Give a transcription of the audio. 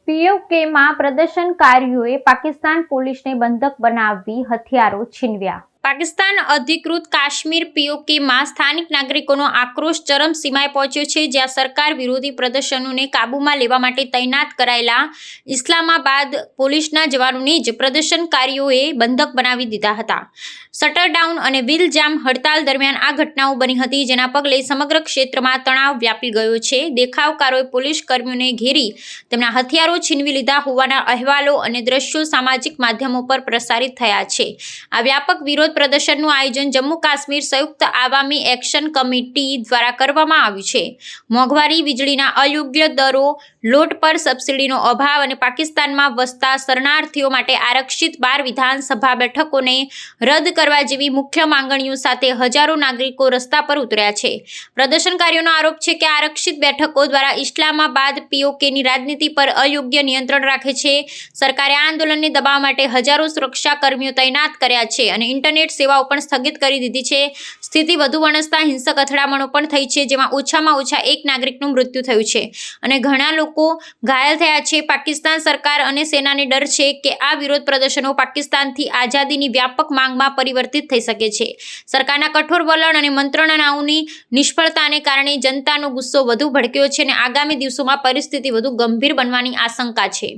પીઓકેમાં પ્રદર્શનકારીઓએ પાકિસ્તાન પોલીસને બંધક બનાવી હથિયારો છીનવ્યા। પાકિસ્તાન અધિકૃત કાશ્મીર પીઓકેમાં સ્થાનિક નાગરિકોનો આક્રોશ ચરમસીમાએ પહોંચ્યો છે, જ્યાં સરકાર વિરોધી પ્રદર્શનોને કાબૂમાં લેવા માટે તૈનાત કરાયેલા ઇસ્લામાબાદ પોલીસના જવાનોને જ પ્રદર્શનકારીઓએ બંધક બનાવી દીધા હતા। શટરડાઉન અને વ્હીલ જામ હડતાલ દરમિયાન આ ઘટનાઓ બની હતી, જેના પગલે સમગ્ર ક્ષેત્રમાં તણાવ વ્યાપી ગયો છે। દેખાવકારોએ પોલીસ કર્મીઓને ઘેરી તેમના હથિયારો છીનવી લીધા હોવાના અહેવાલો અને દ્રશ્યો સામાજિક માધ્યમો પર પ્રસારિત થયા છે। આ વ્યાપક વિરોધ પ્રદર્શનનું આયોજન જમ્મુ કાશ્મીર સંયુક્ત આવામી એક્શન કમિટી દ્વારા કરવામાં આવ્યું છે। મોંઘવારી, વીજળીના અયોગ્ય દરો, લોટ પર સબસિડીનો અભાવ અને પાકિસ્તાનમાં વસતા શરણાર્થીઓ માટે આરક્ષિત 12 વિધાનસભા બેઠકોને રદ કરવા જેવી મુખ્ય માંગણીઓ સાથે હજારો નાગરિકો રસ્તા પર ઉતર્યા છે। પ્રદર્શનકારીઓનો આરોપ છે કે આરક્ષિત બેઠકો દ્વારા ઇસ્લામાબાદ પીઓકેની રાજનીતિ પર અયોગ્ય નિયંત્રણ રાખે છે। સરકારે આ આંદોલનને દબાવવા માટે હજારો સુરક્ષા કર્મીઓ તૈનાત કર્યા છે અને ઇન્ટરનેટ સેવાઓ પણ સ્થગિત કરી દીધી છે। સ્થિતિ વધુ વણસતા હિંસક અથડામણો પણ થઈ છે, જેમાં ઓછામાં ઓછા એક નાગરિકનું મૃત્યુ થયું છે અને ઘણા લોકો ઘાયલ થયા છે। પાકિસ્તાન સરકાર અને સેનાને ડર છે કે આ વિરોધ પ્રદર્શનો પાકિસ્તાનથી આઝાદીની વ્યાપક માંગમાં પરિવર્તિત થઈ શકે છે। સરકારના કઠોર વલણ અને મંત્રણાઓની નિષ્ફળતાને કારણે જનતાનો ગુસ્સો વધુ ભડક્યો છે અને આગામી દિવસોમાં પરિસ્થિતિ વધુ ગંભીર બનવાની આશંકા છે।